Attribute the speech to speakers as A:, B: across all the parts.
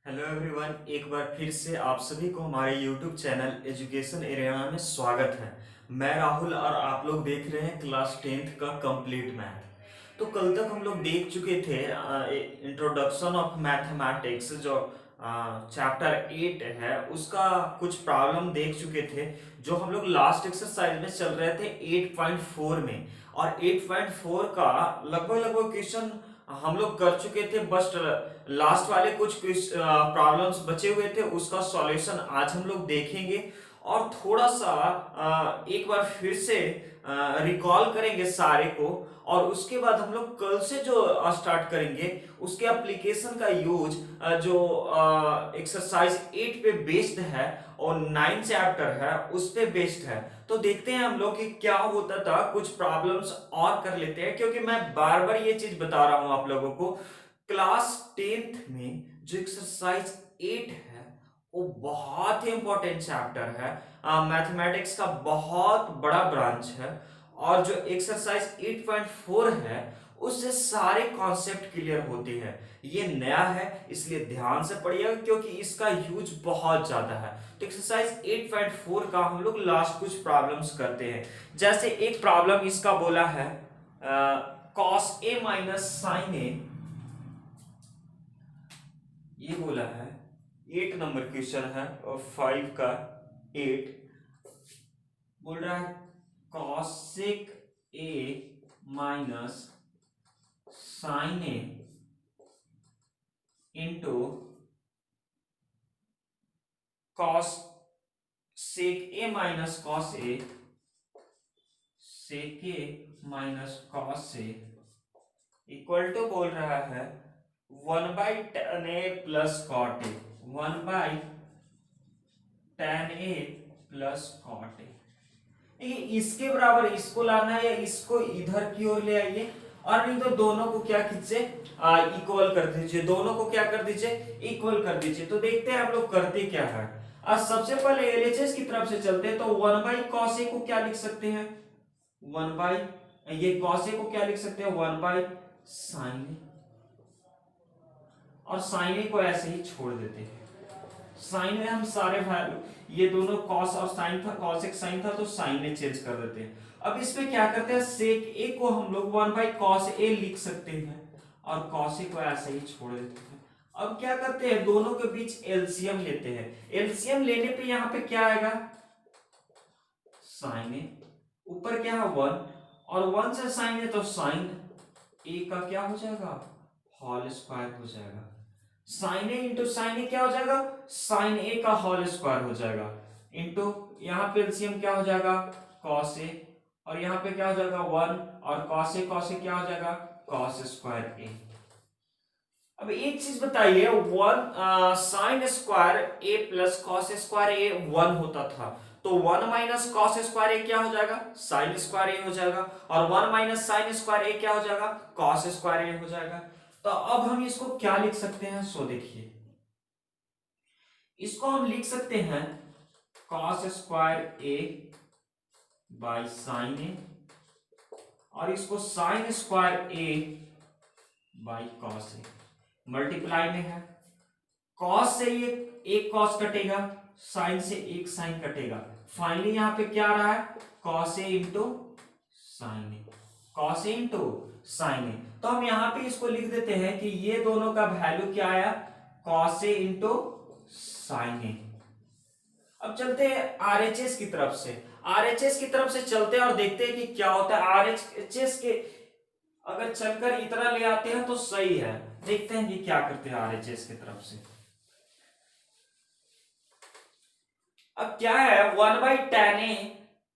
A: Hello everyone, एक बार फिर से आप सभी को हमारे यूट्यूब चैनल एजुकेशन एरिया में स्वागत है। मैं राहुल और आप लोग देख रहे हैं क्लास 10th का कंप्लीट मैथ। तो कल तक हम लोग देख चुके थे इंट्रोडक्शन ऑफ मैथमेटिक्स जो चैप्टर 8 है उसका कुछ प्रॉब्लम देख चुके थे जो हम लोग लास्ट एक्सरसाइज में चल रहे थे 8.4 में। और 8.4 का लगभग लगभग क्वेश्चन हम लोग कर चुके थे, बस लास्ट वाले कुछ प्रॉब्लम्स बचे हुए थे, उसका सॉल्यूशन आज हम लोग देखेंगे। और थोड़ा सा एक बार फिर से रिकॉल करेंगे सारे को। और उसके बाद हम लोग कल से जो स्टार्ट करेंगे उसके एप्लीकेशन का यूज जो एक्सरसाइज 8 पे बेस्ड है और 9 चैप्टर है उस पे बेस्ड है। तो देखते हैं हम लोग कि क्या होता था, कुछ प्रॉब्लम्स और कर लेते हैं, क्योंकि मैं बार बार ये चीज बता रहा हूं आप लोगों को। क्लास 10th में जो एक्सरसाइज 8 है वो बहुत ही इंपॉर्टेंट चैप्टर है। मैथमेटिक्स का बहुत बड़ा ब्रांच है। और जो एक्सरसाइज 8.4 है उससे सारे कॉन्सेप्ट क्लियर होते हैं। ये नया है इसलिए ध्यान से पढ़िएगा, क्योंकि इसका यूज बहुत ज्यादा है। तो एक्सरसाइज 8.4 का हम लोग लास्ट कुछ प्रॉब्लम्स करते हैं। जैसे एक प्रॉब्लम इसका बोला है cos a माइनस साइन ए, ये बोला है। 8 नंबर क्वेश्चन है और 5 का 8 बोल रहा है cosec A minus sine A into cos sec A minus cos A sec A minus cos A equal to बोल रहा है 1/tan A plus cot A, 1/tan A plus cot A. इसके बराबर इसको लाना है या इसको इधर की ओर ले आइए, और नहीं तो दोनों को क्या कीजिए, इक्वल कर दीजिए। दोनों को क्या कर दीजिए, इक्वल कर दीजिए। तो देखते हैं आप लोग करते क्या है। आज सबसे पहले एलएचएस की तरफ से चलते हैं। तो 1/cos ए को क्या लिख सकते हैं, 1 ये cos ए को क्या लिख सकते हैं, 1/sin ए। और sin ए को ऐसे ही छोड़ देते हैं। साइन में हम सारे वैल्यू, ये दोनों कॉस और साइन था, कॉस एक साइन था तो साइन में चेंज कर देते हैं। अब इसमें क्या करते हैं, सेक ए को हम लोग 1/cos ए लिख सकते हैं और cos ए को ऐसे ही छोड़ देते हैं। अब क्या करते हैं, दोनों के बीच एलसीएम लेते हैं। एलसीएम लेने पे यहाँ पे क्या आएगा, साइन ए, ऊपर क्या है 1, और 1 से साइन है तो साइन ए का क्या हो जाएगा, होल स्क्वायर हो जाएगा। साइन ए इंटू साइन ए क्या हो जाएगा, साइन ए का होल स्क्वायर हो जाएगा, इंटू यहाँ पे एलसीएम क्या हो जाएगा, कॉस ए, और यहाँ पे क्या हो जाएगा 1, और कॉस ए क्या हो जाएगा, कॉस स्क्वायर ए। अब एक चीज बताइए, 1 sign square A plus cos square A 1 होता था, तो 1 माइनस कॉस स्क्वायर ए क्या हो जाएगा, साइन स्क्वायर ए हो जाएगा, और 1 माइनस साइन स्क्वायर ए क्या हो जाएगा, कॉस स्क्वायर ए हो जाएगा। तो अब हम इसको क्या लिख सकते हैं, सो देखिए इसको हम लिख सकते हैं cos square A by sine A, और इसको sine square A by cos A, multiply में है। कॉस से ये एक कॉस कटेगा, साइन से एक साइन कटेगा, फाइनली यहां पे क्या आ रहा है, cos A into sine A, cos A into sine ए। तो हम यहां पे इसको लिख देते हैं कि ये दोनों का वैल्यू क्या आया, कॉस ए इंटू साइन ए। अब चलते हैं आरएचएस की तरफ से। आरएचएस की तरफ से चलते हैं और देखते हैं कि क्या होता है। आरएचएस के अगर चलकर इतना ले आते हैं तो सही है, देखते हैं कि क्या करते हैं आरएचएस की तरफ से। अब क्या है, 1/tan ए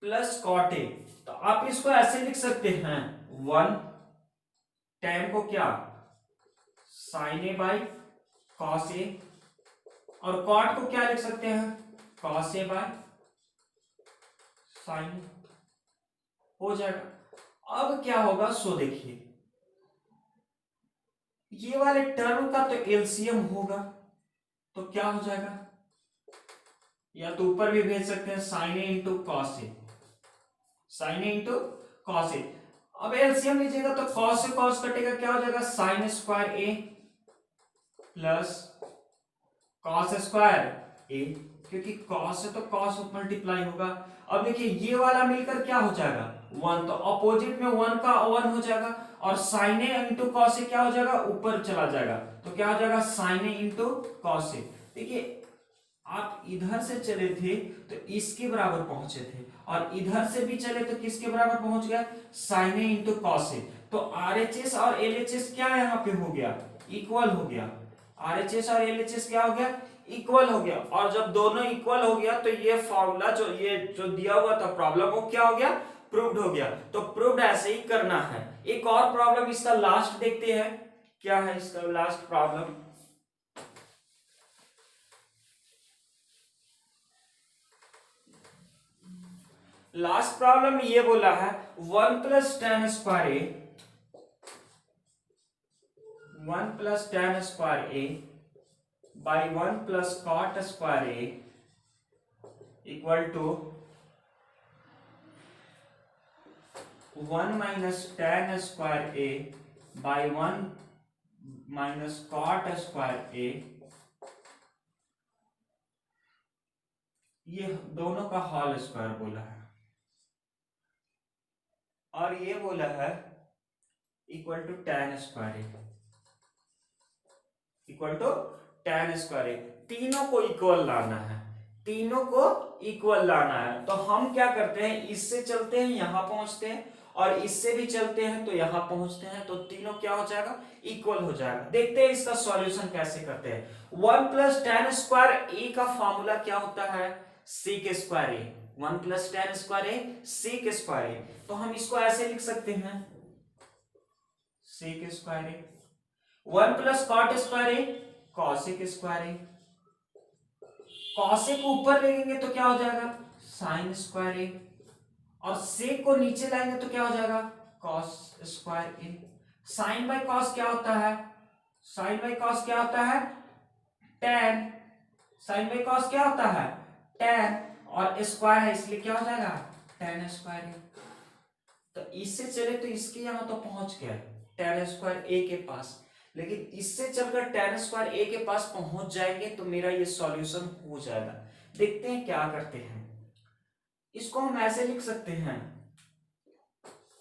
A: प्लस कॉट ए, तो आप इसको ऐसे लिख सकते हैं 1 tan को क्या, साइन ए बाई कॉस ए, और कॉट को क्या लिख सकते हैं, कॉस ए बाय साइन, हो जाएगा। अब क्या होगा, सो देखिए ये वाले टर्म का तो एलसीएम होगा, तो क्या हो जाएगा, या तो ऊपर भी भेज सकते हैं sign A into cos A, sign A into cos A. अब एलसीएम लीजिएगा तो कॉस से कॉस कटेगा, क्या हो जाएगा, sign square A plus cos square ए, क्योंकि कॉस से तो कॉस मल्टीप्लाई होगा। अब देखिए ये वाला मिलकर क्या हो जाएगा 1, तो अपोजिट में 1 का 1 हो जाएगा, और sign A into cos A क्या हो जाएगा ऊपर चला जाएगा, तो क्या हो जाएगा sign A into cos A. देखिए आप इधर से चले थे तो इसके बराबर पहुंचे थे, और इधर से भी चले तो किसके बराबर पहुंच गया sign A into cos A. तो आरएचएस और एलएचएस क्या यहाँ पे हो गया इक्वल हो गया, आरएचएस और एलएचएस क्या हो गया इक्वल हो गया। और जब दोनों इक्वल हो गया तो ये फॉर्मूला जो दिया हुआ था प्रॉब्लम वो क्या हो गया प्रूव्ड हो गया। तो प्रूव्ड ऐसे ही करना है। एक और प्रॉब्लम इसका लास्ट देखते हैं, क्या है इसका लास्ट प्रॉब्लम। लास्ट प्रॉब्लम ये बोला है 1 plus tan square A, 1 plus tan square A by 1 plus cot square A equal to 1 minus tan square A by 1 minus cot square A, ये दोनों का होल स्क्वायर बोला है, और ये बोला है equal to tan square A, equal to tan square A. तीनों को इक्वल लाना है, तीनों को इक्वल लाना है। तो हम क्या करते हैं इससे चलते हैं यहां पहुंचते हैं, और इससे भी चलते हैं तो यहां पहुंचते हैं, तो तीनों क्या हो जाएगा इक्वल हो जाएगा। देखते हैं इसका सॉल्यूशन कैसे करते हैं। 1 प्लस टेन स्क्वायर ए का फॉर्मूला क्या होता है सेक square A, 1 plus tan square A sec square ए। तो हम इसको ऐसे लिख सकते हैं सेक square A, 1 plus cot square A cosec square A, cosec को ऊपर लेंगे तो क्या हो जाएगा साइन स्क्वायर ए, और सेक को नीचे लाएंगे तो क्या हो जाएगा cos square A. Sine by cos क्या होता है, साइन बाय कॉस क्या होता है टेन, साइन बाय कॉस क्या होता है टेन, और स्क्वायर है इसलिए क्या हो जाएगा टेन स्क्वायर ए। तो इससे चले तो इसके यहां तो पहुंच गया टेन स्क्वायर ए के पास, लेकिन इससे चलकर टेन स्क्वायर ए के पास पहुंच जाएंगे तो मेरा ये सॉल्यूशन हो जाएगा। देखते हैं क्या करते हैं। इसको हम ऐसे लिख सकते हैं,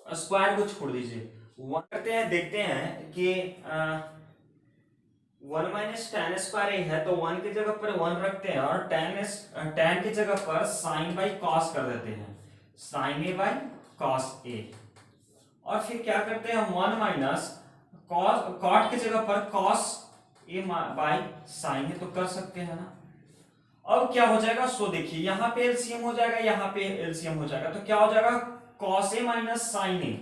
A: स्क्वायर को छोड़ दीजिए, वन करते हैं, देखते हैं कि 1 माइनस टेन स्क्वायर ए है तो 1 की जगह पर 1 रखते हैं, और टेन की जगह पर साइन बाई कॉस कर देते हैं, साइन ए बाई कॉस ए। और फिर क्या करते हैं 1 माइनस कॉट की जगह पर कॉस ए बाई साइन है, तो कर सकते हैं ना। अब क्या हो जाएगा सो देखिए यहां पे एलसीएम हो जाएगा, यहां पे एलसीएम हो जाएगा, तो क्या हो जाएगा cos A minus sine A,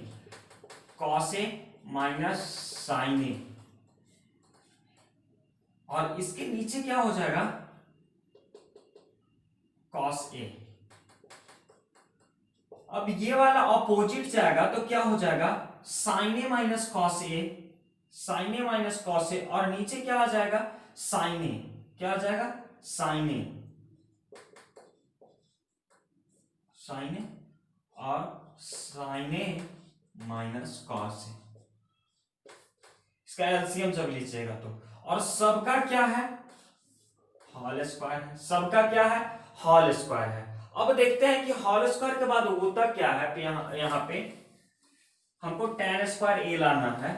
A: cos A minus sine A, और इसके नीचे क्या हो जाएगा कॉस ए। अब ये वाला ऑपोजिट जाएगा तो क्या हो जाएगा साइन ए माइनस कॉस ए, साइन ए माइनस कॉस ए, और नीचे क्या आ जाएगा साइन ए, क्या आ जाएगा साइन ए, साइन ए और साइन ए माइनस कॉस ए। इसका एलसीएम जब लीजिएगा तो, और सबका क्या है होल स्क्वायर है, सबका क्या है होल स्क्वायर है। अब देखते हैं कि होल स्क्वायर के बाद होता क्या है। यहां पे हमको टेन स्क्वायर ए लाना है।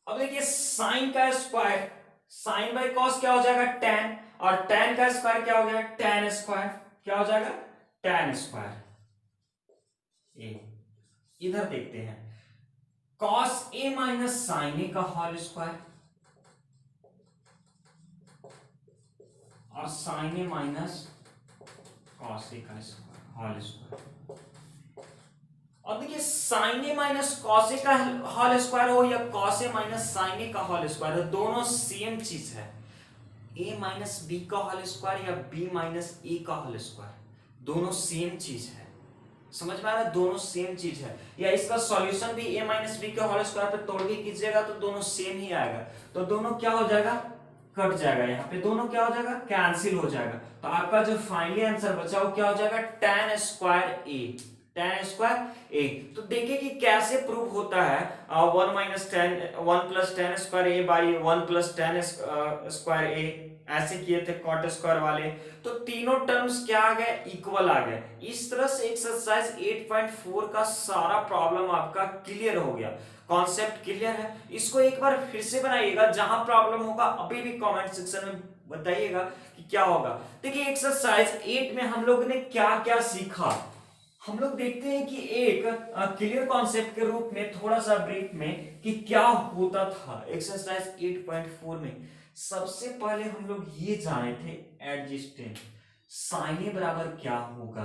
A: अब देखिए साइन का स्क्वायर, साइन बाई कॉस क्या हो जाएगा टेन, और टेन का स्क्वायर क्या हो गया टेन स्क्वायर, क्या हो जाएगा टेन स्क्वायर ए। इधर देखते हैं कॉस ए माइनस साइन ए का होल स्क्वायर, और साइन ए माइनस कॉस ए का होल स्क्वायर। अब देखिए साइन ए माइनस कॉस ए का होल स्क्वायर हो या कॉस ए माइनस साइन ए का होल स्क्वायर हो, दोनों सेम चीज है। ए माइनस बी का होल स्क्वायर या बी माइनस ए का होल स्क्वायर, दोनों सेम चीज है। समझ में आ रहा है, दोनों सेम चीज है। या इसका सॉल्यूशन भी ए माइनस बी के होल स्क्वायर पे तोड़ के कीजिएगा तो दोनों सेम ही आएगा। तो दोनों क्या हो जाएगा कट जाएगा, यहाँ पे दोनों क्या हो जाएगा कैंसिल हो जाएगा। तो आपका जो फाइनली आंसर बचा वो क्या हो जाएगा टेन स्क्वायर ए, tan स्क्वायर ए। तो देखिए कि कैसे प्रूव होता है, 1 बाई 1 + tan स्क्वायर ए, ऐसे किए थे कॉट स्क्वायर वाले। तो तीनों टर्म्स क्या आ गए, इक्वल आ गए। इस तरह से एक्सरसाइज 8.4 का सारा प्रॉब्लम आपका क्लियर हो गया, कॉन्सेप्ट क्लियर है। इसको एक बार फिर से बनाइएगा, जहां प्रॉब्लम होगा अभी भी कमेंट सेक्शन में बताइएगा कि क्या होगा। देखिए एक्सरसाइज 8 में हम लोग ने क्या क्या सीखा, हम लोग देखते हैं कि एक क्लियर कॉन्सेप्ट के रूप में थोड़ा सा ब्रीफ में कि क्या होता था एक्सरसाइज 8.4 में। सबसे पहले हम लोग ये जाने थे एडजस्टेंट, साइन ए बराबर क्या होगा।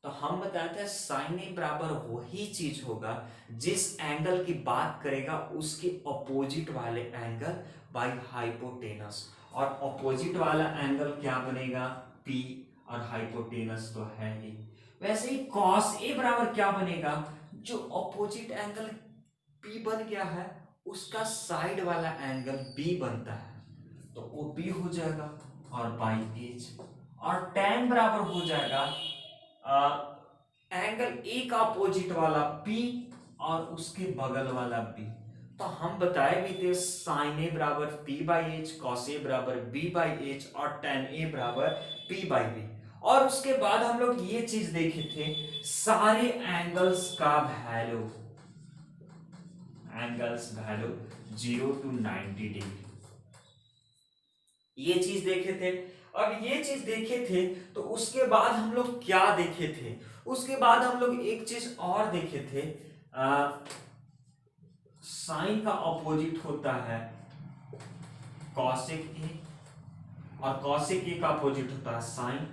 A: तो हम बताते हैं साइन ए बराबर वही चीज होगा जिस एंगल की बात करेगा उसके अपोजिट वाले एंगल बाय हाइपोटेनस। और अपोजिट वाला एंगल क्या बनेगा, पी, और हाइपोटेनस तो है ही। वैसे ही कॉस ए बराबर क्या बनेगा, जो अपोजिट एंगल पी बन गया है उसका साइड वाला एंगल बी बनता है, तो वो बी हो जाएगा और बाई एच। और tan बराबर हो जाएगा एंगल ए का अपोजिट वाला P और उसके बगल वाला B। तो हम बताए भी थे साइन ए बराबर P by H, cos A बराबर B बाई एच और tan ए बराबर P बाई बी। और उसके बाद हम लोग ये चीज देखे थे सारे एंगल्स का value, angles value 0 to 90 degree, ये चीज देखे थे। अब ये चीज देखे थे तो उसके बाद हम लोग क्या देखे थे, उसके बाद हम लोग एक चीज और देखे थे, साइन का ऑपोजिट होता है कॉसेक ए, और कॉसेक ए का ऑपोजिट होता है साइन,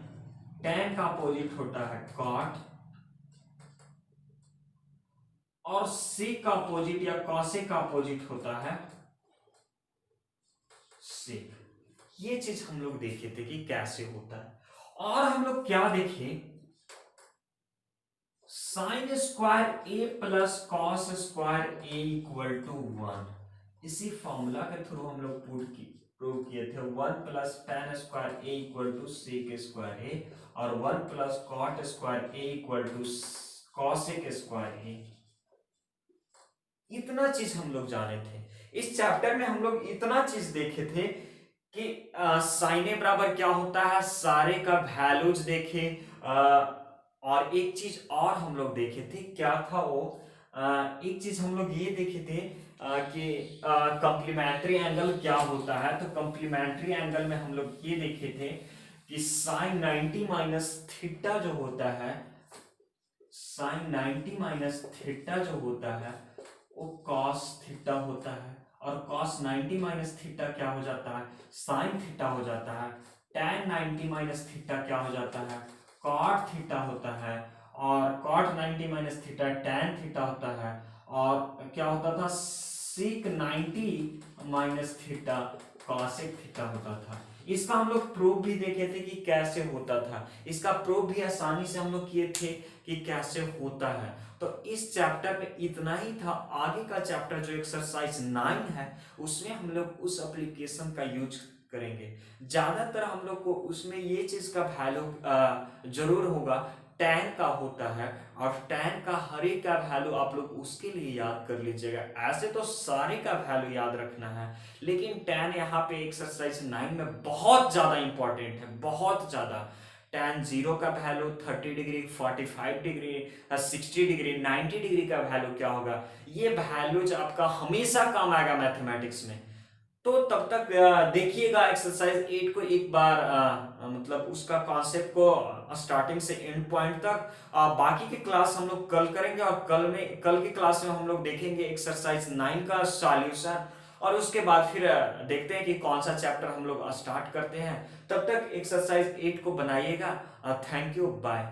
A: tan का ऑपोजिट होता है कॉट, और सेक का ऑपोजिट या कॉसेक का ऑपोजिट होता है सेक। ये चीज हम लोग देखे थे कि कैसे होता है। और हम लोग क्या देखे, sine square A plus cos square A equal to 1। इसी फॉर्मूला के थ्रू हम लोग प्रूव किए थे 1 + tan square A equal to sec square A, और 1 + cot square A equal to cosec square A. इतना चीज हम लोग जाने थे इस चैप्टर में, हम लोग इतना चीज देखे थे कि साइन ए बराबर क्या होता है, सारे का वैल्यूज देखे। और एक चीज और हम लोग देखे थे, क्या था वो, एक चीज हम लोग ये देखे थे कि कॉम्प्लीमेंट्री एंगल क्या होता है। तो कॉम्प्लीमेंट्री एंगल में हम लोग ये देखे थे कि साइन 90 माइनस थीटा जो होता है, साइन 90 माइनस थीटा जो होता है वो कॉस थीटा होता है, और कॉस 90 माइनस थीटा क्या हो जाता है, साइन थीटा हो जाता है। tan 90 माइनस थीटा क्या हो जाता है, कॉट थीटा होता है, और cot 90 minus theta tan theta होता है। और क्या होता था, sec 90 minus theta cosec theta होता था। इसका हम लोग प्रूफ भी देखे थे कि कैसे होता था, इसका प्रूफ भी आसानी से हम लोग किए थे कि कैसे होता है। तो इस चैप्टर में इतना ही था। आगे का चैप्टर जो एक्सरसाइज 9 है उसमें हम लोग उस एप्लीकेशन का यूज करेंगे। ज्यादातर हम लोग को उसमें ये चीज का वैल्यू जरूर होगा, tan का होता है, और tan का हर एक का वैल्यू आप लोग उसके लिए याद कर लीजिएगा। ऐसे तो सारे का वैल्यू याद रखना है, लेकिन tan यहाँ पे एक्सरसाइज 9 में बहुत ज्यादा इंपॉर्टेंट है, बहुत ज्यादा। tan 0 का value 30 degree, 45 degree, 60 degree, 90 degree का वैल्यू क्या होगा, ये वैल्यूज आपका हमेशा काम आएगा मैथमेटिक्स में। तो तब तक देखिएगा एक्सरसाइज 8 को एक बार, मतलब उसका कॉन्सेप्ट को स्टार्टिंग से एंड पॉइंट तक। बाकी के क्लास हम लोग कल करेंगे, और कल के क्लास में हम लोग देखेंगे एक्सरसाइज 9 का सॉल्यूशन, और उसके बाद फिर देखते हैं कि कौन सा चैप्टर हम लोग स्टार्ट करते हैं। तब तक एक्सरसाइज 8 को बनाइएगा। Thank you, bye.